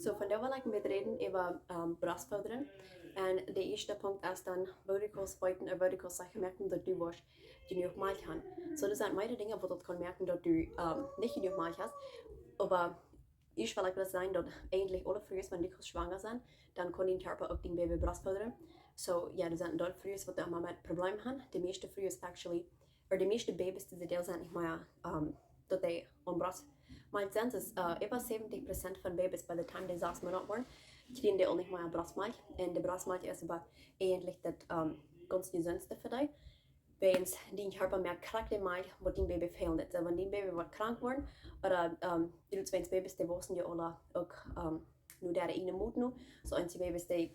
So von der will ich mit reden über Brostfoodren. En de eerste punt is dan verticals buiten en verticals zeggen merken dat du was genoeg melk hast. So das sind mehrere Dinge, wo du kann merken, dass du nicht genug Milch hast. Aber ich will das sagen, dass eigentlich alle Frühs, wenn die schwanger sind, dann kann der Körper auch den Baby Brostfördern. So ja, das sind dort Frühs, wo du immer mit Problemen haben. Die meisten Frühs actually, oder die meisten Babys, die Deel sind nicht mehr, dass die an Brust Milch sind. Es ist über 70% von Babys, bei der Time die 6 Monate waren, kriegen die auch nicht mehr Brustmilch. Und die Brustmilch ist aber eigentlich das ganz gesündeste für dich. Wenn die Körper mehr krank Milch, wird dein Baby fehlen. Also wenn dein Baby wird krank worden, oder die wenn Babys, die wissen ja alle auch nur der eine Mut nur, so einige Babys, die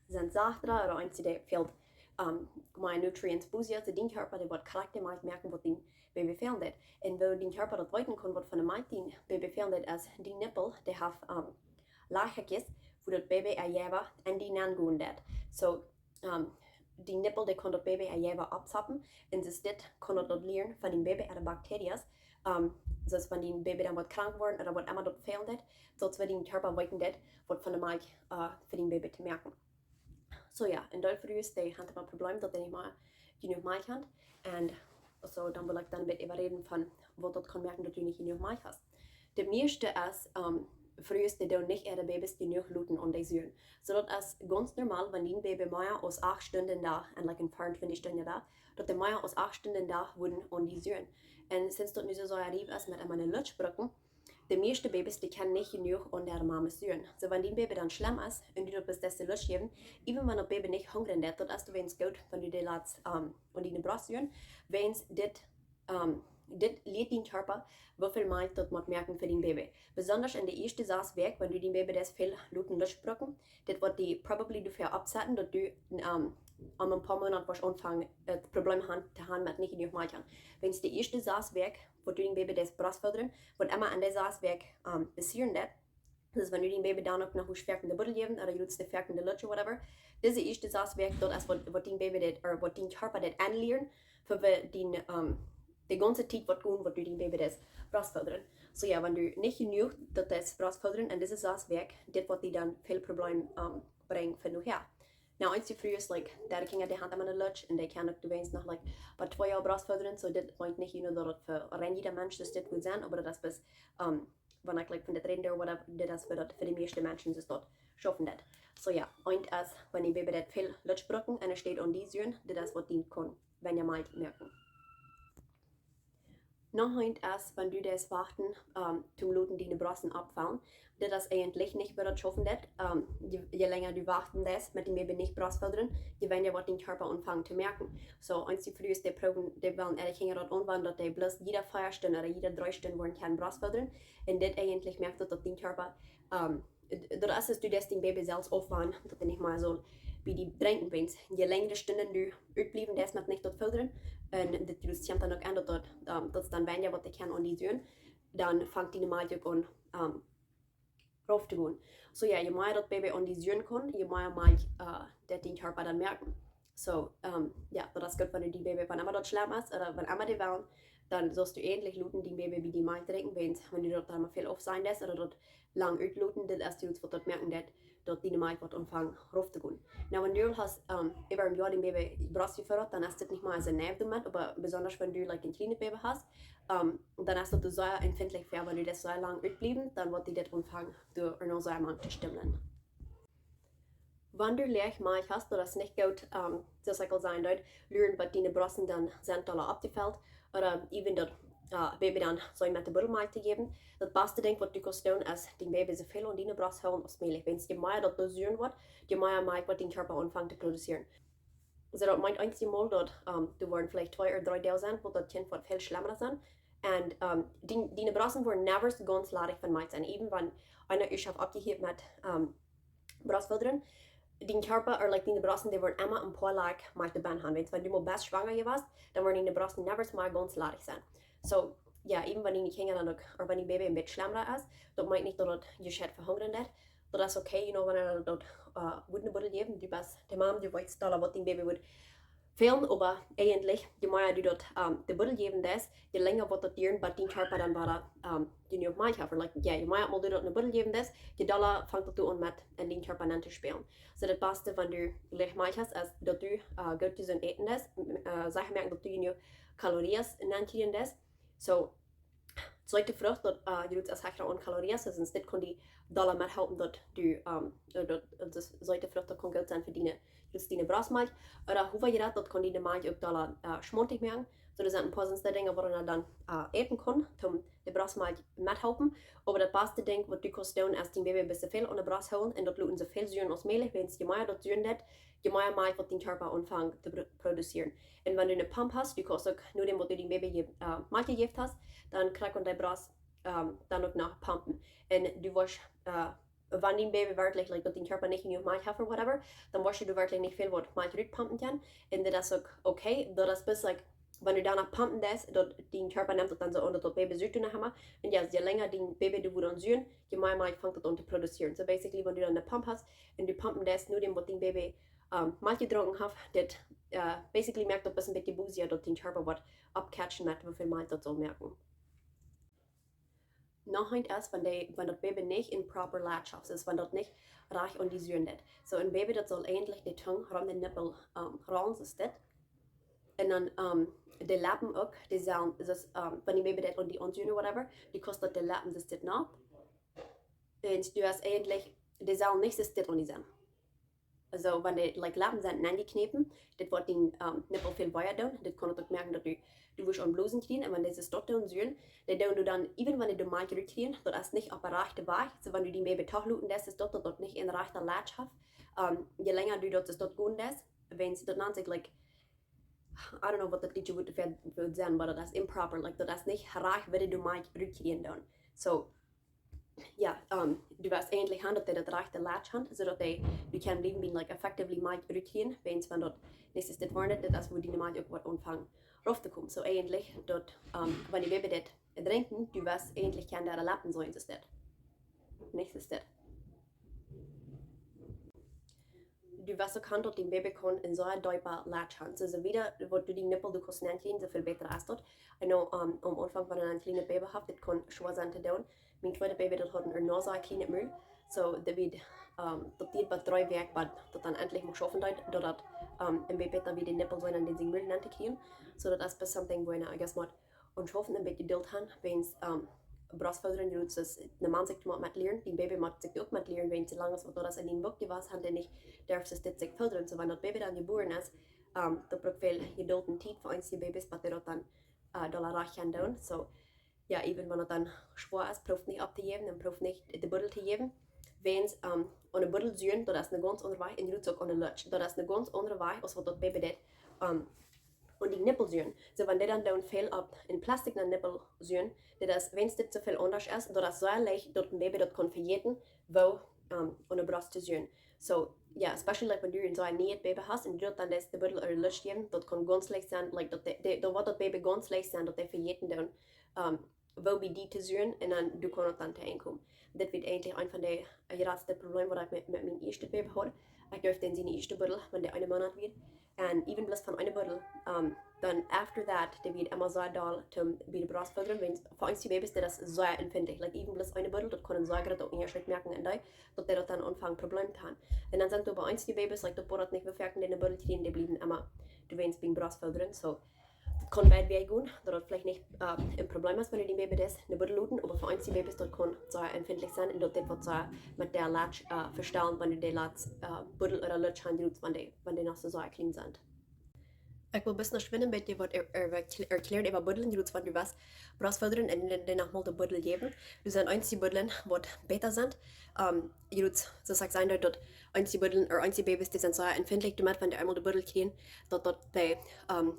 sind sachter, oder einige, die fehlt meine Nutrients busi, also dein Körper, der wird krank Milch merken, wird dein Baby fehlen. Und wenn dein Körper das weiten kann, wird von der Milch dein Baby fehlen, als die Nippel, die haben Lachjes, wo das Baby erjäber an die Nangun dat. So, die Nippel, die kann das Baby erjäber abzappen, und das kann das lernen von dem Baby oder Bakterien. Dus wenn die Baby dann wird krank worden oder was immer dort fehlt, so wird den Körper weiten dat, wird von der Milch für den Baby zu merken. So ja, in Deutschland die haben ein Problem, dass die nicht mehr genug Milch haben. Und so dann will ich dann mit überreden von, wo du kann merken, dass du nicht genug Milch hast. Das erste ist, früher die nicht ihre Babys genug luten und die süren. So das ist ganz normal, wenn ein Baby mehr als 8 Stunden da, und like in 24 Stunden da, dass die mehr als 8 Stunden da wurden und die süren. Und since das nicht so arriv ist mit einem Lutschbrücken, die meisten Babys, die können nicht genug und der Mama süren. So wenn dein Baby dann schlimm ist und du bist das Lutsch geben, even wenn das Baby nicht hungrig ist, dann ist es wenigstens gut, wenn du die Latz und die Brust süren, wenn es das lädt den Körper, wie viel Milch das man merken für den Baby. Besonders in der ersten 6 Wochen, wenn du den Baby das viel luten Lutschbrücken, das wird die probably dafür absetzen, dass du an ein paar Monaten anfangen, das Problem zu haben mit nicht genug Milch haben. Wenn es die erste 6 Wochen, wo du den Baby das Brustfördern, wird immer an der 6 Wochen passieren das. Das ist, wenn du den Baby dann auch noch verkende Buddel geben, oder du die verkende Lutsch oder whatever, diese erste 6 Wochen, das wird den Baby das, oder wird den Körper das anlernen, für den die ganze Zeit wird gut, wird du den Baby das Brustfördern. So ja, wenn du nicht genug das Brustfördern und das ist das Werk, das wird dir dann viel Probleme bringen für du her. Now, eins die früher ist, like, der Kinder, die haben immer eine Lutsch, und die können auch, du weißt noch, like, bei 2 Jahren Brustfördern, so das meint nicht nur, dass für jeder Mensch das gut sein, aber das bis, wenn ich, like, von der Rede oder whatever, das für die meisten Menschen das dort schaffen das. So ja, eins ist, wenn die Baby das viel Lutsch brücken, und es steht an die Süren, das wird dienen kann, wenn ihr mal merken. Noch ein ist, wenn du das warten, zum Luten die Brosten abfallen, das eigentlich nicht wieder schaffen wird, je länger du warten das mit dem Baby nicht Brustfördern, je weniger wird den Körper anfangen zu merken. So, eins die früheste Proben, die wollen ehrlich dort anwenden, dass die bloß jede 4 Stunden oder jede 3 Stunden wollen kann Brustfördern, und das eigentlich merkt, dass den Körper, das ist, du das den Baby selbst aufwand, dass er nicht mal so wie die trinken willst. Je längere Stunden du utblieben, das mit nicht dort fördern, und das kommt dann auch an, dass dann weniger, was die kann an die Süren, dann fängt die Milch an, rauf zu gehen. So ja, je mehr das Baby an die Süren kann, je mehr Milch, das den Körper dann merken. So, ja, das ist gut, wenn du die Baby, wenn immer dort schlimm ist, oder wenn immer die wollen, dann sollst du ähnlich luten, die Baby wie die Milch trinken, wenn du dort dann mal viel auf sein lässt, oder dort lang utluten, das ist, du dort merken, dass die Milch wird anfangen, rauf zu gehen. Na, wenn du hast, über ein Jahr den Baby Brust gefördert, dann ist das nicht mal so nervig damit, aber besonders wenn du, like, ein kleines Baby hast, dann ist das sehr empfindlich für, wenn du das so lang utblieben, dann wird die das anfangen, durch eine sehr lang zu stimmen. Wenn du leicht Milch hast, oder es nicht gut, das ich sein dort, lernen, was deine Brosten dann sind, alle abgefällt, oder even das Baby dann so mit der Buttermilch zu geben. Das beste Ding, was du kannst tun, ist, den Baby so viel und deine Brust holen als möglich. Wenn es je mehr das dosieren wird, je mehr Milch wird den Körper anfangen zu produzieren. Also das meint einzig mal, dass du werden vielleicht 2 oder 3 Tage sein, wo das Kind wird viel schlimmer sein. Und deine Brosten werden never so ganz ladig von Milch sein. Eben wenn einer ist abgehebt mit Brustfördern, den Körper, oder like deine Brosten, die werden immer ein paar Lag Milch dabei haben. Wenn du mal best schwanger warst, dann werden deine Brosten never so mal ganz ladig sein. So, ja, eben wenn die Kinder dann auch, oder wenn die Baby ein bisschen schlimmer ist, das meint nicht, dass ihr Schett verhungern wird. Das ist okay, you know, wenn er dort eine Buddel geben, du bist die Mom, du weißt, was dein Baby wird fehlen, aber eigentlich, je mehr du dort die Buddel geben das, je länger wird das dienen, bei den Körper dann war die nicht auf Malkj, like, ja, je mehr mal du dort eine Buddel geben das, je doller fängt du an mit in den Körper dann zu spielen. So das Beste, wenn du gleich Malkj hast, ist, dass du gut zu sein Essen das, Sachen merken, dass du nicht Kalorien nantieren das, so solche Frucht dat je doet als hechter aan calorieën, dus dit kon die dollar met helpen dat du dus solche Frucht dat kon goed zijn voor die Brastmalk, oder hoe je dat kon die de Malk ook dollar schmontig merken, so das sind ein paar sonst Dinge, wo man dann eten kann, um die Brastmalk mithelfen, aber das beste Ding, was du kannst tun, ist, den Baby ein bisschen viel an der Brust holen und dort luten so viel Säuren aus Milch, wenn es je mehr dort Säuren hat, je mehr Malk wird den Körper anfangen zu produzieren. Und wenn du eine Pump hast, du kannst auch nur dem, was du dem Baby Malk gegeben hast, dann kriegst du dein Brust dann auch noch pumpen. Und du wirst, wenn dein Baby wirklich, like, den Körper nicht in die Malk hat oder whatever, dann wirst du wirklich nicht viel, was Malk pumpen kann. Und das ist auch okay, das ist like, wenn du danach pumpen das, dort den Körper nimmt dann so unter das Baby süßt du nachher. Und ja, je länger den Baby du dann süßen, je mehr Malk fängt das an zu produzieren. So basically, wenn du dann eine Pump hast und du pumpen das nur dem, was den Baby Malk getrunken hat, das basically merkt das ein bisschen mit die Busi, dort den Körper wird abcatchen mit, wie viel Malk das soll merken. Noch ein ist, wenn das Baby nicht in proper latch ist, wenn das nicht reich und die Säuren hat. So ein Baby, das soll eigentlich die Tongue ran den Nippel ran, ist das. Und dann die Lappen auch, die sollen, wenn die Baby das und die anzünden oder whatever, die kostet die Lappen, das ist noch. Und du hast eigentlich, die sollen nicht das und die sein. Also wenn die like, Lappen sind angeknepen, das wird den Nippel viel weiter tun. Das kann du auch merken, dass du wirst an Blusen kriegen. Und wenn das ist dort und süßen, dann tun du dann, even wenn du Malk kriegen, das ist nicht auf der rechten Weg. So wenn du die Baby tachluten lässt, ist dort nicht in rechter Latch hat. Je länger du dort ist dort gehen lässt, wenn sie dort nanzig, like, I don't know what das Liedje würde sein, aber das ist improper, like, das ist nicht reich, wenn du Malk kriegen dann. So, ja, du wirst eigentlich haben, dass die das rechte Latch haben, sodass du kannst bleiben, like, effectively Malk kriegen, wenn dort nicht ist, das warnet, das ist, wo die Malk auch anfangen raufzukommen. So eigentlich, dort, wenn die Baby das trinken, du wirst eigentlich kann der Lappen sein, ist das. Nichts ist das. Du wirst auch kann, dass die Baby kann in so einer Diaper Latch haben. Also wieder, wo du die Nippel, du kannst nicht so viel besser als dort. Ich know, am Anfang, wenn du ein kleines Baby hast, das kann schwer sein zu tun. Mein zweites Baby, das hat noch so ein kleines Müll. So, das wird, das geht bei 3 Werk, aber das dann endlich mal schaffen, dass im Baby dann wie die Nippel sein, den sie Müll nicht kriegen. So, das ist something, wo ich, I guess, mal und schaffen, ein bisschen Geduld haben, wenn es, Brostfoodren, du das eine Mann sich mit lernen, die Baby macht sich auch mit lernen, wenn sie lange ist, das in den Buch gewesen haben, denn ich darf es das sich fördern. So, wenn das Baby dann geboren ist, da braucht viel Geduld und Zeit für uns die Babys, was die dann reich kann tun. So, ja, eben wenn es dann schwer ist, braucht nicht abzugeben, dann braucht nicht die Buddel zu geben. Wenn es an der Buddel süßen, das ist eine ganz andere Weise, und du auch an der Latch, das ist eine ganz andere Weise, als was das Baby das und die Nippel süßen. So, wenn die dann viel ab in Plastik in Nippel süßen, das, wenn es nicht so viel anders ist, das ist so leicht, dass ein Baby das kann verjeten, wo an der Brust zu süßen. So, ja, especially like, wenn du so ein nähes Baby hast und du dann das die Buddel oder Latch geben, das kann ganz leicht sein, like, da wird das Baby ganz leicht sein, dass die verjeten dann, wo bei die zu süßen und dann du kannst dann reinkommen. Das wird eigentlich ein von den größten Problemen, die ich mit meinem ersten Baby hatte. Ich durfte in seine erste Buddel, wenn der 1 Monat wird. Und even bloß von einer Buddel, dann after that, der wird immer so doll zum bei der Brostfoodren, wenn für uns die Babys, das ist sehr empfindlich. Like even bloß eine Buddel, das können sehr gerade auch in Schritt merken, und dass der dann anfangen Probleme haben. Und dann sind du bei uns die Babys, like, das Brot nicht bemerken, in der Buddel kriegen, die bleiben immer, du wennst beim Brostfoodren, so. Kann weit weg gehen, dass das vielleicht nicht ein Problem ist, wenn du die Baby das eine Buddel luten, aber für uns die Babys, das kann sehr empfindlich sein und das wird so mit der Latch verstellen, wenn du die Latch Buddel oder Latch haben, wenn die noch so klein sind. Ich will ein bisschen schwinden mit dir, was erklärt über Buddeln, wenn du was Brostfoodren und dann nochmal die Buddel geben. Du sind eins die Buddeln, die besser sind. So sagt sein, dass eins die Buddeln oder eins die Babys, die sind so empfindlich damit, wenn die einmal die Buddel kriegen, dass die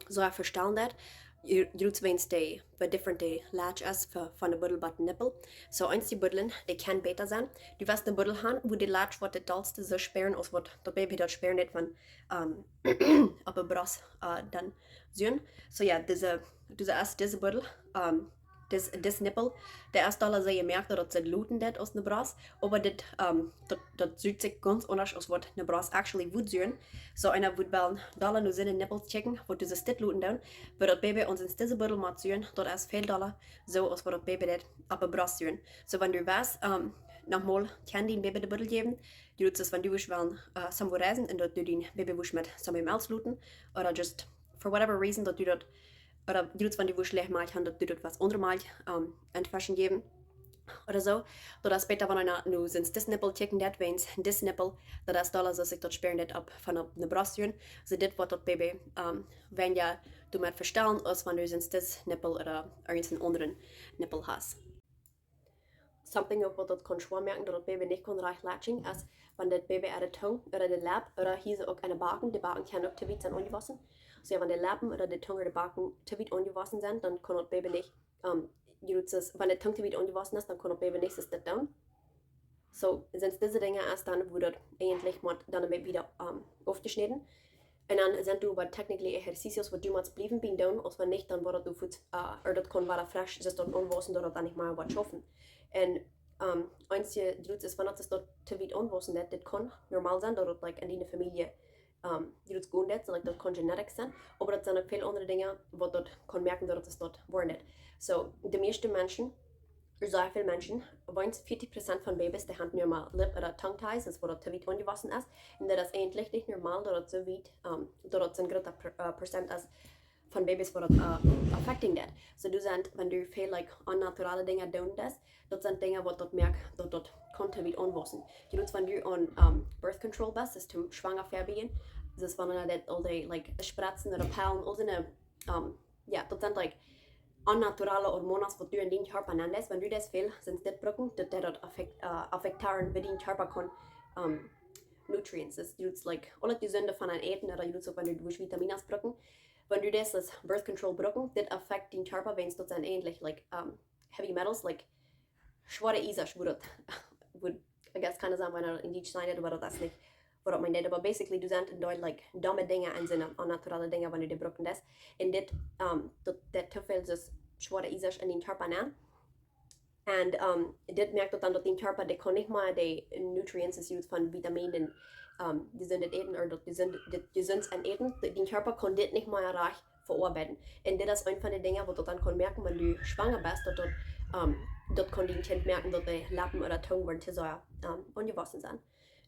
so verstellen wird. Wenn es die different Latch ist von der Buddel bei den Nippel. So eins die Buddeln, die kann besser sein. Du wirst eine Buddel haben, wo die Latch wird das dollste so sperren, als was das Baby das sperren nicht, wenn auf der Brust dann süßen. So ja, diese Buddel, das Nippel, der erst da sehr merkt, dass das looten das aus der Bras, aber das sieht sich ganz anders aus, was eine Bras actually would sehen. So einer would ballen, da nur seine Nippel checken, wo du das looten down, aber das Baby uns in diese Beutel mal sehen, dort erst viel Dollar, so aus was das Baby das ab der Bras sehen. So wenn du weißt, nochmal kann den Baby den Beutel geben, du tust es, wenn du willst, somewhere reisen, und dort du den Baby willst mit somebody else looten, oder just for whatever reason, dass du dort oder du wenn du schlecht mal kann, dass du dort was andermal entwaschen geben oder so. Dass später, wenn einer nur sind das Nippel checken, das wenn das Nippel, das Dollar so sich dort sperren das ab von einer Brustjön, so das wird das Baby, wenn ja du mit verstellen, als wenn du sind das Nippel oder irgendeinen anderen Nippel hast. Something auch, was das kann schwer merken, dass das Baby nicht kann reich latching, als wenn das Baby an der Tongue oder der Lab oder hier auch eine Backen, die Backen kann auch zu weit sein angewaschen. So ja, wenn der Lappen oder die Tongue oder der Backen zu weit angewaschen sind, dann kann das Baby nicht, wenn der Tongue zu weit angewaschen ist, dann kann das Baby nicht so step down. So sind diese Dinge erst dann, wo das eigentlich mal dann wieder aufgeschnitten. Und dann sind du aber technically Exercitios, wo du mal bleiben bin down, als wenn nicht, dann wird du oder das kann weiter frisch, das dann anwaschen, oder dann nicht mal was schaffen. Und einzige Grund ist, wenn das dort zu weit anwaschen, das kann normal sein, dass das in deiner Familie die das gut ist, das kann Genetics sein, aber das sind auch viele andere Dinge, wo dort kann merken, dass das dort war nicht. So, die meisten Menschen, sehr viele Menschen, 40% von Babys, die haben normal Lip- oder Tongue-Ties, das wo das zu weit angewaschen ist, und das ist eigentlich nicht normal, dass das so weit, dass das ein großer Prozent ist von Babys, wo das affecting that. So du sind, wenn du viel unnaturale Dinge tun das sind Dinge, wo dort merkt, dass dort kann zu weit anwaschen. Du nutzt, wenn du an Birth Control bist, das ist zum schwanger verbiegen, das ist, wenn du das all die Spritzen oder Pillen, all seine, ja, das sind unnaturale Hormone, die du in deinem Körper nimmst. Wenn du das viel, sind das Brücken, dass dort affektieren, wie dein Körper kann, Nutrients. Das ist alle die Sünde von einem Eten, oder du nutzt, wenn du durch Vitamine brücken. Wenn du das als Birth Control brücken, das affektiert deinen Körper, wenn es dort sind ähnlich, heavy metals, schwere Isasch, wo I guess keine sagen, wenn in die schneidet, aber das nicht, wo das meint, aber basically, du sind in Deutschland, dumme Dinge in Sinne, unnaturale Dinge, wenn du die brücken das, und das zu viel ist schwere Isasch in den Körper nehmen. Und das merkt dann, dass dein Körper, der kann nicht mal die Nutrients von Vitaminen, die sind das Eten, oder die sind ein Eten, dein Körper kann das nicht mal reich verarbeiten. Und das ist eine von den Dingen, wo du dann kann merken, wenn du schwanger bist, dass dort kann dein Kind merken, dass die Lappen oder Tongue werden zu sehr angewaschen sind.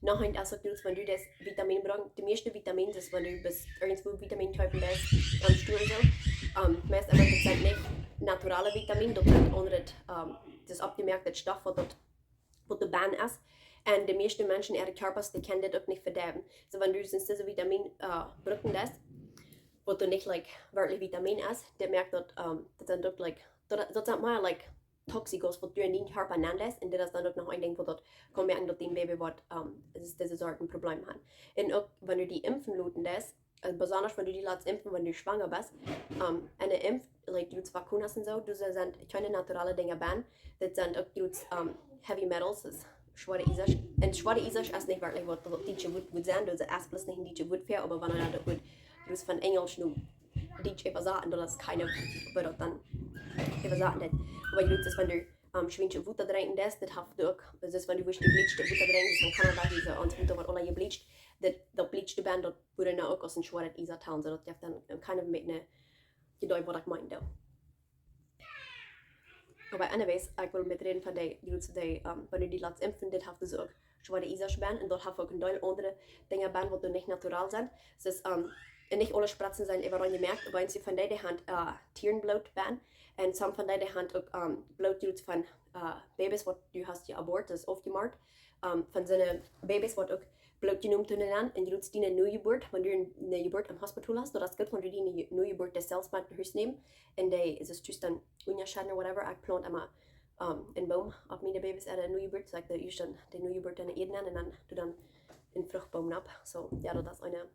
Nachher also wenn du das Vitamin brauchst, die meisten Vitamine ist, wenn du bis irgendwo Vitamintypen bist, Stuhl so, meist aber das sind nicht naturale Vitamine, das sind andere, das abgemerkte Stoff, was du ban ist. Und die meisten Menschen, ihre Körper, die können das auch nicht verderben. So wenn du diese Vitamin brücken lässt, wo du nicht wirklich Vitamin ist, der merkt, dass das sind doch das sind mal Toxikos, was du in deinen Körper lässt, und das ist dann auch noch ein Ding, wo du kann merken, dass dein Baby diese Sorten Probleme hat. Und auch wenn du die impfen lässt, also besonders wenn du die lässt impfen, wenn du schwanger bist, eine Impf, du Vakunas und so, das sind keine naturale Dinge ban, das sind auch heavy metals, das schwere Isasch. Und schwere Isasch ist nicht wirklich, was die Wut sein, das ist bloß nicht in die Wut fair, aber wenn er das Wut, du von Englisch nur die übersaten, das ist keine, aber dann übersaten das. Aber du ist, wenn du schwingt Wut trinken das hat du auch, das ist, wenn du die bleached Wut trinkst, dann kann er da diese ans Wut, was alle gebleached, das bleached Band, das würde dann auch aus dem schweren Isasch teilen, so dass dann keine mit einer gedeutet, was ich meine. Aber anyways, ich will mitreden von der, wenn du die lässt impfen, das hat so auch schwere Isasch und dort hat auch ein Teil andere Dinge die nicht natural sind. Es ist, nicht alle Spritzen sind überall gemerkt, aber einige von denen haben Tierenblut und some von denen haben auch Blut von Babys, was du hast ja abort, das ist aufgemacht, von seinen Babys, was auch Blut genommen werden und du hast die Neugeburt, wenn du eine Geburt im Hospital hast, das geht, wenn du die Neugeburt des Cells mit Hüst nehmen und ist es just dann ungeschaden oder whatever, ich plant immer einen Baum auf meine Babys an der Neugeburt, so ich dann die Neugeburt dann Eden und dann du dann einen Fruchtbaum ab, so ja, das ist eine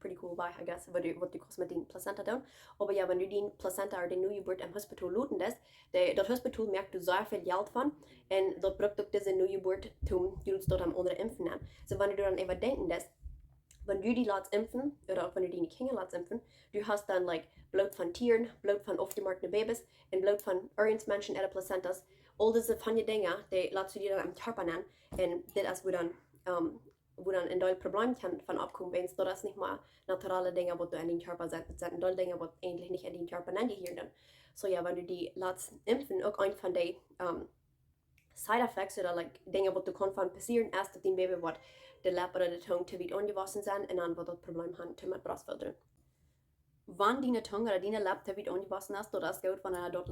pretty cool by, I guess, was du kannst mit den Plazenta tun. Aber ja, wenn du den Plazenta oder den Neugeburt im Hospital looten lässt, das Hospital merkt du sehr viel Geld von und dort braucht auch diese Neugeburt, du dort am anderen impfen an. So wenn du dann eben denken lässt, wenn du die Latz impfen, oder auch wenn du die Kinder Latz impfen, du hast dann like Blut von Tieren, Blut von aufgemarkten Babys und Blut von Menschen ihre Placentas. All diese funny Dinge, die lässt du dir dann am Körper nennen und das ist, wo dann ein Problem kann von abkommen, wenn es das nicht mal naturale Dinge, wo du in den Körper setzt, sind ein Dinge, wo eigentlich nicht in den Körper nennen, die hier dann. So ja, wenn du die Latz impfen, auch ein von den Side Effects oder like Dinge, die kann von passieren, erst dass dein Baby wird der Leib oder der Tongue zu weit angewaschen sind und dann wird das Problem haben mit Brustfödern. Wenn deine Tongue oder deine Leib zu weit angewaschen ist, dort ist gut, wenn er dort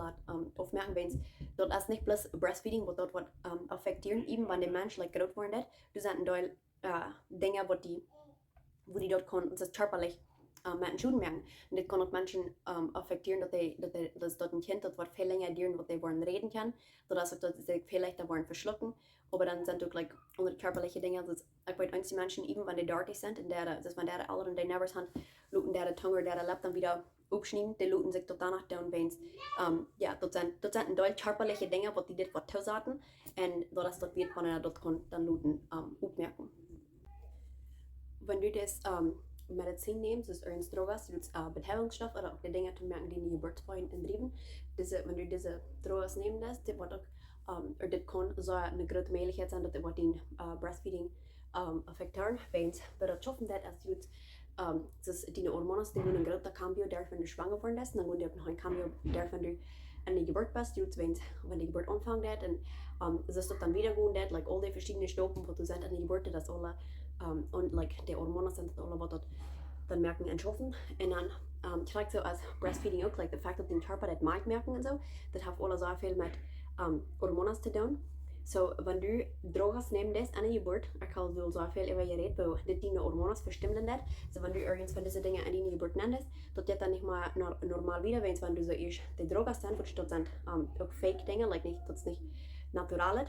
aufmerken, wenn es dort ist nicht bloß Breastfeeding, wo dort wird affektieren, eben wenn der Mensch like groß worden ist, du sind dort Dinge, wo die dort kann, das ist körperlich met een schoen merken. En dit kan ook mensen affecteren dat dort ein Kind, das wird viel länger duren, was die wollen reden kann, sodass sie viel leichter wollen verschlucken. Aber dann sind auch like, andere körperliche Dinge, das ich weiß einige Menschen, eben wenn die dirty sind, und das wenn der alle und die Nervos haben, luten der Zunge, der Leib dann wieder aufschneiden, die luten sich dort danach down, wenn ja, das sind ein Teil körperliche Dinge, was die dit was toosaten, und das dort wird, wenn er dort kann, dann luten aufmerken. Wenn du das Medizin nimmst, das ist Drogas, du Betäubungsstoff oder auch die Dinge zu merken, die in die Geburtsbein enttrieben. Wenn du diese Drogas nehmen lässt, das wird auch, oder das kann so eine große Möglichkeit sein, dass das den Breastfeeding affektieren, wenn es bei der Schaffen das, als du das die Hormone, die ein großer Cambio, der wenn du schwanger geworden bist, dann wird noch ein Cambio, der wenn du an die Geburt bist, wenn die Geburt anfangen wird, und es ist dann wieder gut, like all die verschiedenen Stoffen, wo du sind an die Geburt, das alle und like die Hormone sind alle, was dann merken entschaffen. Und dann trägt so als Breastfeeding auch, like the fact, dass den Körper das mag merken und so, das hat alles so viel mit Hormonen zu tun. So, wenn du Drogas nehmen lässt an der Geburt, ich kann so viel über geredet, weil das deine Hormone verstimmen lässt. So, wenn du irgendwas von diesen Dingen an deine Geburt nennst, das wird dann nicht mal normal wieder, wenn du so erst die Drogas sind, weil das sind auch Fake-Dinge, like nicht, das ist nicht natural.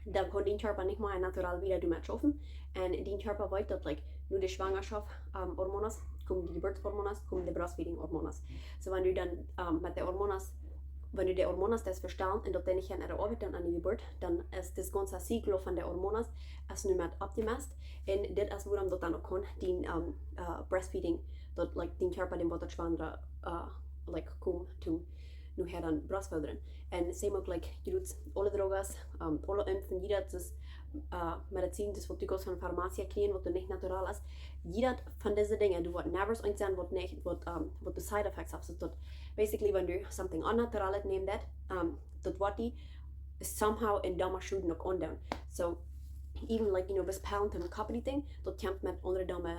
Dann kann dein Körper nicht mal natural wieder damit schaffen. Und dein Körper weiß, dass like, nur die Schwangerschaft Hormone, kommen die Geburtshormone, kommen die Breastfeeding-Hormone. So, wenn du dann mit den Hormonen, wenn du die Hormone das verstehst und dort nicht an der Arbeit dann an die Geburt, dann ist das ganze Zyklus von den Hormonen nicht mehr abgemessen. Und das ist, wo dann dort dann auch kann, den Breastfeeding, dort like, den Körper, den wird schwanger like, kommen zu nachher dann Brostfoodren. Und same auch like, du alle Drogas, alle Impfen, jeder das Medizin, das was du aus von der Pharmazie kriegen, was du nicht natural ist. Jeder von diesen Dingen, du wirst nervös und sein, was nicht, was du Side Effects hast. So, basically, wenn du something unnatural nimmst, das wird die somehow in dummer Schuden noch andauern. So, even like, you know, bis Perlen zum Kappel Ding, das kämpft mit anderen dummen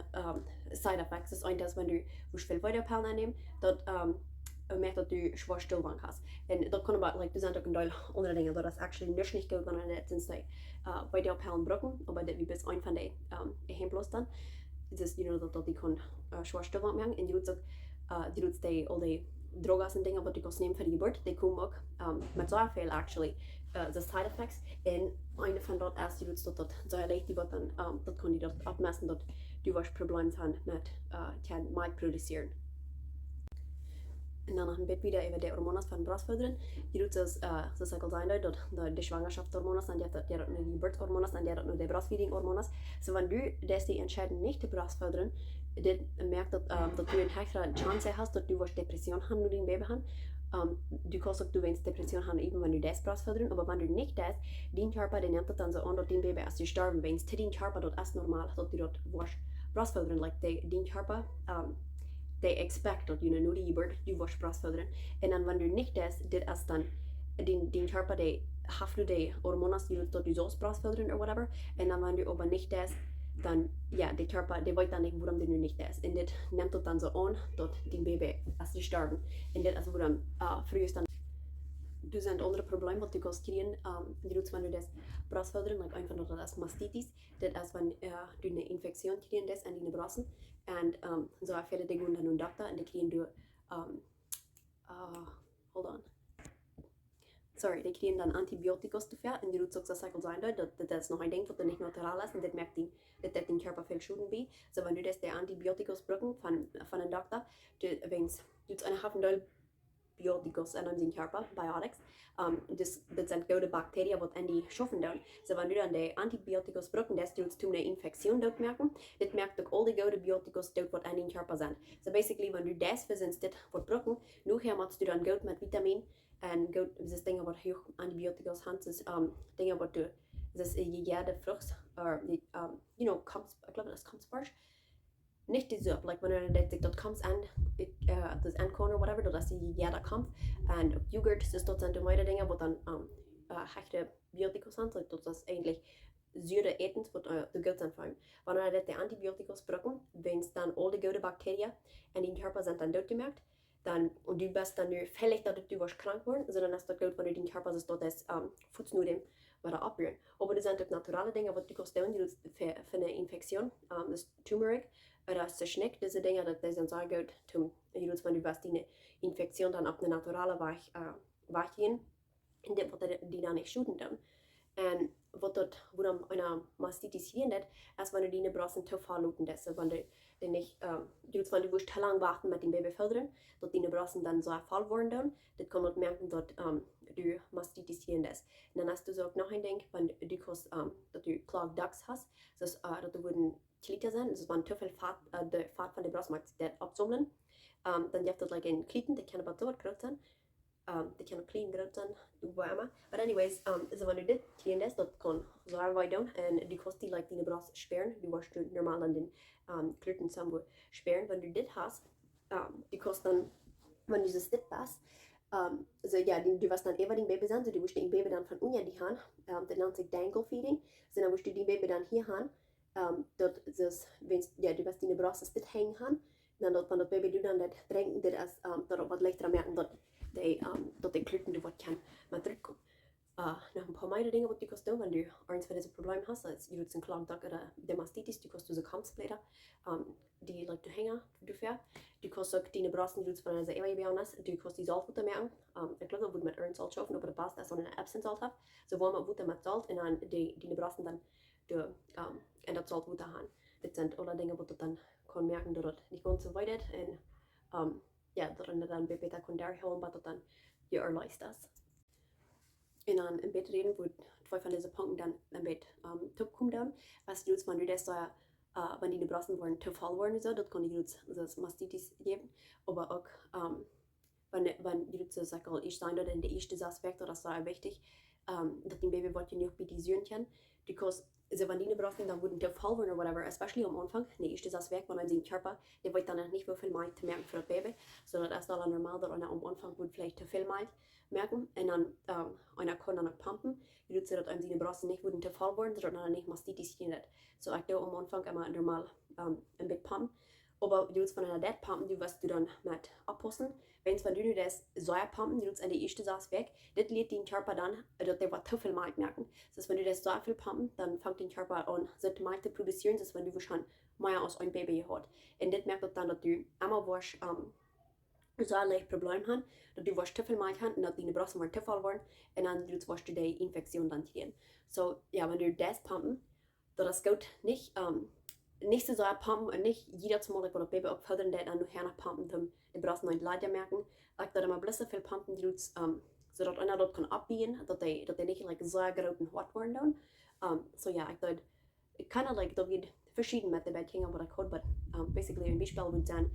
Side Effects. Das ist ein, dass wenn du viel weiter Perlen annimmst, dort merkt, dass du schwer stillwand hast. Und das kann aber, like, du sind auch ein Teil andere Dinge, dass das actually nicht gut, sondern das sind die weiter Perlen brücken, aber das wie bis ein von den Exemplos dann. Das ist, you know, dass die kann schwer stillwand machen. Und die tut all die Drogas und Dinge, die du nehmen für die Geburt, die kommen auch mit so viel, actually, the Side Effects. Und eine von dort ist, die tut dort so leicht, die wird dann, das kann die dort abmessen, dass du was Probleme haben mit kein Milch produzieren. Und dann noch ein bisschen wieder über die Hormone von Brostfoodren. Die tut das auch sein, dass die Schwangerschaftshormone sind, die die Geburtshormone sind, die nur die Breastfeeding-Hormone. So, wenn du das die entscheiden, nicht die Brostfoodren, dann merkt, dass du eine höhere Chance hast, dass du Depression hast, nur dein Baby hast. Du kannst auch, du willst Depression haben, eben wenn du das Brostfoodren, aber wenn du nicht das, dein Körper, der nimmt das dann so an, dass dein Baby erst sterben, wenn es dein Körper dort erst normal, dass du dort Brostfoodren, like dein Körper, they expect that you know nur die Geburt du wirst Brustfödern. Und dann wenn du nicht das ist dann den Körper der haft du die Hormone die sollst Brustfödern oder whatever. Und dann wenn du aber nicht das, dann ja der Körper der weiß dann nicht warum du nicht das. Und das nimmt das dann so an, dass dein Baby erst sterben. Und das ist wo dann frühest dann du sind andere Probleme, die du kannst kriegen, wenn du das Brustfödern, like einfach nur das Mastitis, das ist wenn du eine Infektion kriegen das an deine Brüsten. Und so viele Dinge und dann einen Doktor und die kriegen du, hold on. Sorry, die kriegen dann Antibiotikus dafür und die tut das sein, dass das noch ein Ding, das nicht natural ist und das merkt den Körper viel Schuden bei. So wenn du das der Antibiotikus brücken von einem Doktor, wenn du eine Hafen Antibiotics in unserem Körper, Biotics. Das sind gute Bakterien, die die schaffen dann. So wenn du dann die Antibiotics brauchen, das du zu einer Infektion dort merken, das merkt auch all die gute Biotics dort, was in den Körper sind. So basically, wenn du das versinst, das was brauchen, nachher machst du dann gut mit Vitamin und gut, das Dinge, was hoch Antibiotics haben, das Dinge, was du, das ist jede Frucht, ich glaube, das kommt Sparsch. Nicht die Suppe, like wenn du dort kommst an, das Ankorn oder whatever, dass die jeder kommt. Und Joghurt, das dort sind die meiste Dinge, wo dann hechte Biotikus sind, so das ist eigentlich Säure Etens, wo du gut sind vor allem. Wenn du dort die Antibiotikus brauchen, wenn es dann all die gute Bakterien in den Körper sind dann dort gemerkt, dann, und du bist dann nur fällig, dass du wirst krank worden, sondern ist das gut, wenn du den Körper das dort das Fußnudeln wieder abrühren. Aber das sind auch naturale Dinge, was du kannst tun, für eine Infektion, das Turmeric, oder das Schnick, diese Dinge, das sind sehr gut, wenn du was die Infektion dann auf eine naturale Weich gehen, in dem, die dann nicht schütten dann. Und wo dann eine Mastitis hier nicht, ist, wenn du die Brassen zu verluten lässt, wenn du den nicht, wenn du zu lang warten mit dem Baby fördern, dass die Brassen dann so voll worden dann, das kann man merken, dass du Mastitis hier lässt. Und dann hast du so auch noch ein Ding, wenn du kannst, dass du Clogged Ducts hast, dass du würden Kliter sein, das ist wenn zu viel Fahrt, der Fahrt von der Brust mag sich absammeln, dann gibt es like ein Kliten, die kann aber so groß sein, die kann clean groß sein, du warmer. But anyways, so wenn du das clean lässt, das kann so weit down und du kannst die like die Brust sperren, du wirst du normal an den Kliten zusammen sperren, wenn du das hast, du kannst dann, wenn du das hast, also ja, du wirst dann immer den Baby sein, so du wirst den Baby dann von unten die Hand, das nennt sich Dangle Feeding, so dann wirst du den Baby dann hier haben, dort ist es, ja, du wirst die Brust das hängen haben, dann dort, wenn das Baby du dann das trinken, das ist, dort was leichter merken, dort die Klitten, du was kann mal drücken. Noch ein paar mehr Dinge, die du kannst tun, wenn du eins von diesen Problemen hast, als du einen Clogged Duct oder der Mastitis, du kannst diese Kampfblätter, die like du hängen, du fährst. Du kannst auch die Brassen, die du von einer Ewe hast, du kannst die Salzwutter merken. Ich glaube, das wird mit Salz schaffen, aber das passt, dass man eine Epsom Salz hat. So wollen wir Wutter mit Salz und dann die Brassen dann in das Salzwutter haben. Das sind alle Dinge, die du dann kann merken, dass das nicht ganz so weit ist und ja, dass du dann besser kann holen, was du dann dir erleist hast. Und dann im Bett reden, wo zwei von diesen Punkten dann im Bett kommen dann, was du wenn du das so, wenn die Brassen waren zu voll waren, so, das kann die das Mastitis geben, aber auch wenn du so sagst, ich sein dort in der erste Aspekt, das ist sehr wichtig, dass die Baby was nicht betisieren kann, because also wenn die Brassen dann wurden zu voll waren oder whatever, especially am Anfang, der erste Aspekt, wenn man den Körper, der wird dann nicht so viel Milch zu merken für das Baby, sondern das ist dann normal, dass einer am Anfang wird vielleicht zu viel Milch merken und dann einer kann dann auch pumpen, wie du dass einem die Brassen nicht wurden zu voll waren, sondern dann nicht Mastitis hier nicht. So ich am Anfang immer normal ein Bett pumpen, aber du willst von einer Deit pumpen, du wirst du dann mit abpassen. Wenn du das so pumpen, du willst an die erste Sache weg, das lädt den Körper dann, dass der zu viel Milch merken. Das heißt, wenn du das so viel pumpen, dann fängt der Körper an, so Milch zu produzieren, das heißt, wenn du schon mehr aus einem Baby hast. Und das merkt dann, dass du einmal warst, so ein Problem haben, dass du warst zu viel Milch haben und dass deine Brassen waren zu voll waren und dann wirst du die Infektion dann kriegen. So, ja, wenn du das pumpen, das geht nicht, nicht so pumpen und nicht jedes Mal, wenn das Baby abfördern, dann nachher noch pumpen, um die Brassen nicht leider merken. Ich würde immer bloß so viel pumpen, so dass einer dort kann abbiegen, dass die nicht like, so groß und hart werden dann. So ja, ich würde, kind of like, da wird verschieden mit der Bettgänge, was ich kann, aber basically ein Beispiel würde sein,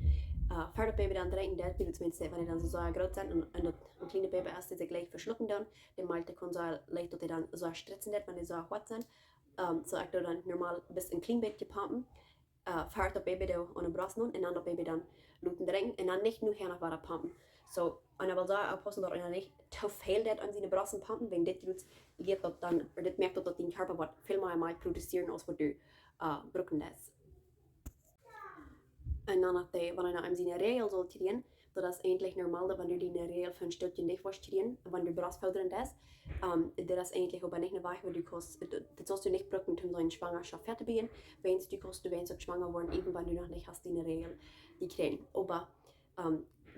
für das Baby dann trinken, das wird zumindest, wenn die dann so groß sind und ein kleines Baby erst sich gleich verschlucken dann, der Malte kann so leicht, dass die dann so stritzen, wenn die so hart sind. So ich dann normal bis in klein Bett gepumpen, fährt das Baby da an den Brust und dann das Baby dann luten trinken und dann nicht nur her nach weiter pumpen. So, und ich will sagen, aufpassen, dass einer nicht zu viel an seine Brassen pumpen, wenn das geht, dann, oder das merkt, dass dein Körper wird viel mehr Milch produzieren, als was du brauchen lässt. Und dann, wenn einer einem seine Regel soll tieren, das ist eigentlich normal, wenn du die Regel für ein Stückchen nicht willst tieren, wenn du Brustfoodren das ist eigentlich aber nicht eine Weich, weil du kannst, das sollst du nicht brauchen, um so eine Schwangerschaft fertig zu beginnen, wenn du auch schwanger worden, eben wenn du noch nicht hast die Regel, die kriegen. Aber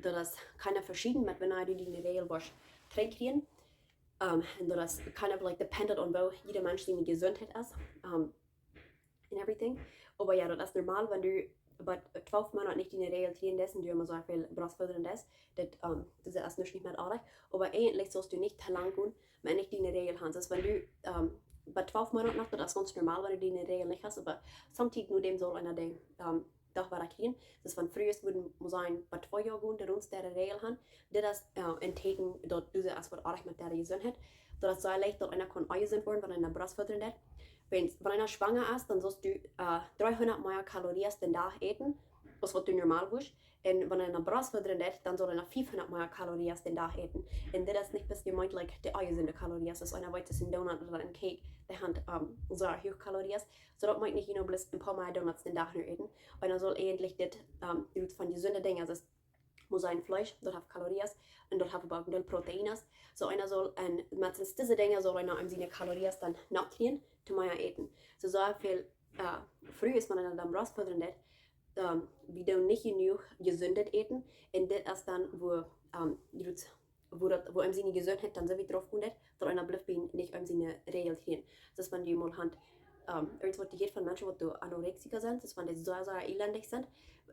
das ist keine verschieden mit, wenn du die Regel willst kriegen, und das ist kind of like dependent on wo jeder Mensch seine Gesundheit ist, and everything. Aber ja, das ist normal, wenn du bei 12 Monaten nicht die Regel kriegen dessen, die immer so viel Brostfoodren das ist erst nicht mehr artig, aber eigentlich sollst du nicht lang gehen, wenn nicht die Regel hast. Also wenn du bei 12 Monaten nach, das ist ganz normal, wenn du die Regel nicht hast, aber samtidig nur dem soll einer den doch war kriegen. Das von früher würden sein, bei 2 Jahren gehen, der uns der Regel haben, der das entgegen, dort diese erst was artig mit der Gesundheit, dass so leicht dort einer kann eingesund werden, wenn einer Brostfoodren hat. Wenn einer schwanger ist, dann sollst du 300 mehr Kalorien den Tag essen, als was du normal willst. Und wenn einer Brostfoodren hat, dann soll einer 500 mehr Kalorien den Tag essen. Und das ist nicht bis gemeint, like, die eingesunde Kalorien, das ist einer weiß, das ist ein Donut oder ein Cake, der hat so hohe Kalorien. So das meint nicht, bloß ein paar mehr Donuts den Tag nur essen. Und er soll eigentlich das von gesunden Dingen, also muss sein Fleisch, dort hat Kalorien und dort hat aber auch Proteine. So einer soll, mit diese Dinge soll einer seine Kalorien dann nachkriegen, zu mehr essen. So viel früh ist man dann Brostfoodren hat, wie du nicht genug gesündet essen, und das ist dann, wo seine Gesundheit dann so wie drauf kommt, dass einer bleibt nicht seine Regel kriegen. Das ist, wenn die mal Hand, irgendwas die geht von Menschen, die Anorexiker sind, das wenn die so elendig sind,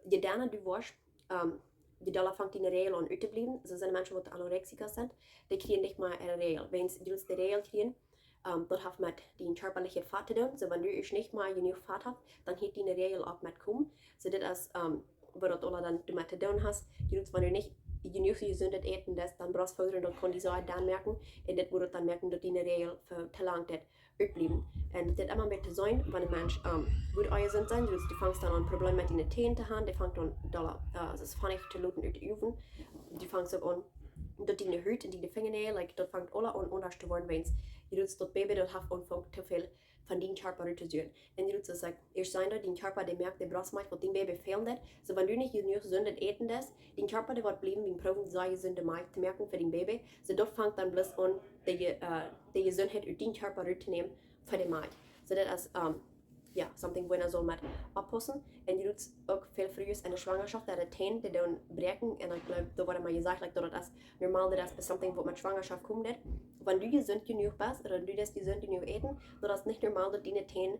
je dann du warst, die Dollar fängt in der Regel an zu bleiben. Das sind Menschen, die Anorexiker sind, die kriegen nicht mal eine Regel. Wenn sie die Regel kriegen, das hat mit den körperlichen Fett zu tun. So, wenn du nicht mal genug Fett hast, dann hat die in der Regel auch mitkommen. So, das ist, wo das alle dann mit zu tun hast. Wenn du nicht genug gesündet essen, dann Brostfoodren, dann kann die so dann merken. Und das würde dann merken, dass die in der Regel für zu lang bleiben. Und das immer mit sein, wenn ein Mensch gut eingesund sein, du fängst dann an Probleme mit deinen Zähnen zu haben, die fängt an, das ist funny zu lauten uit de oven. Die fängt auch an, dat die Haut und die Fingernägel, like, dat fängt alle an anders zu werden, wenn das Baby das hat anfängt zu viel von den Körper zu sehen. Und du sagst, erst sein, den Körper, der merkt, der Brustmilch, was dem Baby fehlt. So, wenn du nicht genug gesund essen das, den Körper, der wird bleiben, wie Proben, sei gesunde Milch zu merken für den Baby. So, dort fängt dann bloß an, die Gesundheit aus den Körper zu nehmen für den Milch. So, das ist, something, wo man soll mit abpassen. Und die tut auch viel früher in der Schwangerschaft, dass die Zähne, die dann brechen. Und ich glaube, da wurde mal gesagt, like, dass das normal ist, something, was mit Schwangerschaft kommt. Wenn du gesund genug bist, oder du das gesund genug essen, dann ist es nicht normal, dass deine Zähne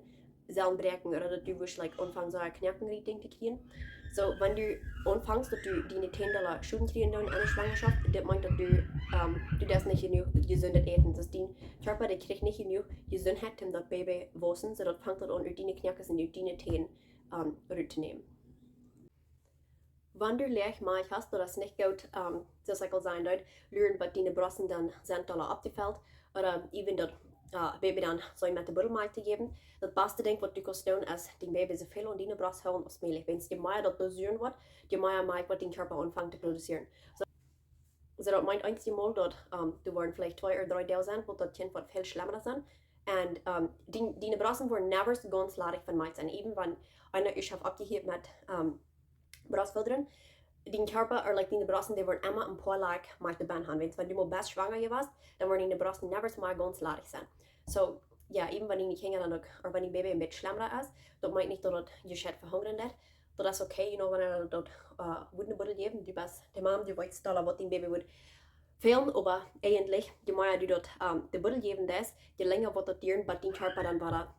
selber brechen, oder dass du like, anfangen, so ein Knackenrieding zu kriegen. So, wenn du anfängst, dass du deine Zähne schön kriegen in der Schwangerschaft, das meint, dass du das nicht genug gesund essen. Das dein Körper, der kriegt nicht genug Gesundheit, um das Baby wachsen, so das fängt dann an, deine Knacken und deine Zähne rüberzunehmen. Wenn du Milch hast, das nicht gut, das ich sein dort, lernen, was deine Brüste dann sind, abgefällt, oder even das Baby dann so mit der Buttermilch zu geben. Das beste Ding, was du kannst tun, ist, den Baby so viel an deine Brust holen als möglich. Wenn es die mehr das dosieren wird, die mehr Milch wird dein Körper anfangen zu produzieren. So das meint einzig Mal, dass du waren vielleicht 2 oder 3 Tage sind, wo das Kind wird viel schlimmer sind. Und deine Brüste werden never so ganz ladig von Milch sein. Eben wenn einer ich habe abgehebt mit Brostfoodren, dein Körper, oder like deine Brüste, die werden immer ein paar Lag mit der Bein haben. Wenn du mal best schwanger warst, dann werden deine Brüste never so mal ganz ladig sein. So, ja, eben wenn deine Kinder dann auch, oder wenn dein Baby ein bisschen schlimmer ist, das meint nicht, dass du schätzt verhungern wird. Das ist okay, wenn er dort eine Buddel geben, du bist die Mom, die weiß dann, was dein Baby wird fehlen, aber eigentlich, je mehr du dort die Buddel geben das, je länger wird das dauern, bis dein Körper dann wieder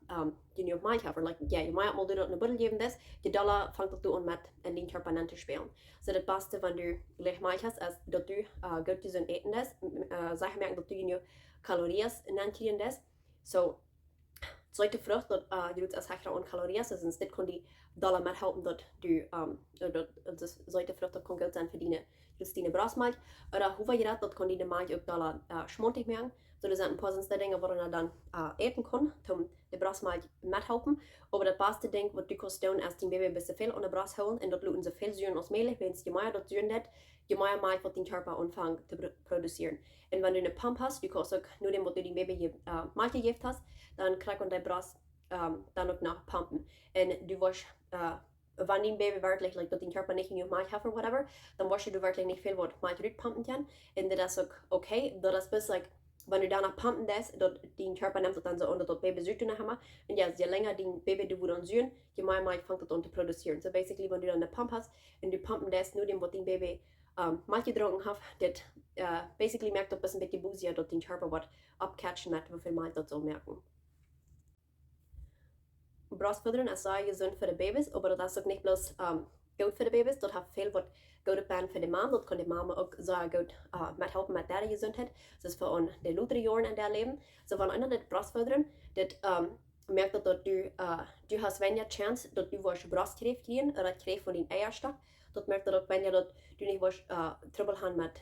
genug Milch hat. Like, ja, je mehr mal du dort eine Buddel geben das, je doller fängt du an mit in dein Körper zu spielen. So das Beste, wenn du gleich Milch hast, ist, dass du gut gesund essen das, Sachen merken, dass du genug Kalorien kriegen das. So, zweite Frucht, dat du als hechter an Kalorien, dus dit kon die dollar met helpen dat du das zweite Frucht dat kon gut sein für deine Brustmilch. Oder hoe je dat kon die de Milch ook dollar schmontig merken. So das sind ein paar Dinge, wo er dann essen kann, um die Brustmilch mithelfen. Aber das beste Ding, was du kannst tun, ist, dein Baby ein bisschen viel an der Brust holen und dort luten so viel Säuren als möglich. Wenn es je mehr dort Säuren hat, je mehr Milch wird dein Körper anfangen zu produzieren. Und wenn du eine Pump hast, du kannst auch nur dem, was du dein Baby Milch gegeben hast, dann kriegst du deine Brust dann auch nach pumpen. Und du wirst, wenn dein Baby wirklich, like, dass dein Körper nicht genug Milch hat oder whatever, dann wirst du wirklich nicht viel Milch rückpumpen können. Und das ist auch okay, das ist like, wenn du danach pumpen das, dein Körper nimmt dann so unter das Baby süßen nachher. Und ja, je länger dein Baby du dann süßen, je mehr Milch fängt das an zu produzieren. So basically, wenn du dann eine Pump hast und du pumpen das nur dem, was dein Baby Milch getrunken hat, das basically merkt das ein bisschen busier, dass dein Körper wird abcatchen mit, wie viel Milch das soll merken. Brostfoodren is sehr gesund für die Babys, aber das ist auch nicht bloß gut für die Babys, das hat viel, was gut ist für die Mama, das kann die Mama auch sehr gut mithelfen mit der Gesundheit. Das ist für uns die ältere Jahre in der Leben. So wenn einer das Brostfoodren, das merkt, dass du hast weniger Chance, dass du was Brustkrebs kriegen oder Krebs von den Eierstock. Das merkt dass wenn du nicht was Trouble haben mit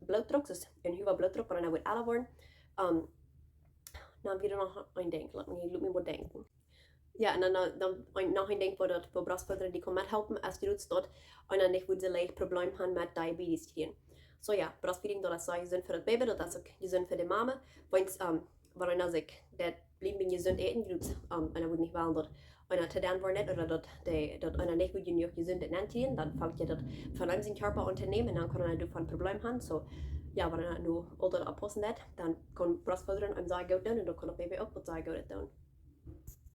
Blutdruck, das ist ein hoher Blutdruck, und dann wird alle worden. Dan wieder nog een ding, laat me wat denken. Ja, en dan nog een ding voor Brostfoodren die kan methelpen als die doet dat, en dan niet ze leicht probleem hebben met diabetes kriegen. So ja, Breastfeeding, dat is gezond voor het baby, dat is ook gezond voor de mama. Want wanneer als ik dat blijven gezond eten doet, en dan wordt niet wel dat einer te dan wordt net, oder dat einer nicht gut genug gezond eten, dan fängt je dat van hem zijn körper unternehmen, en dan kan hij van probleem hebben. So ja, wanneer nu ouder oppassen dat, dan kan Brostfoodren hem sehr gut doen, en dan kan het baby ook wat sehr gut doen.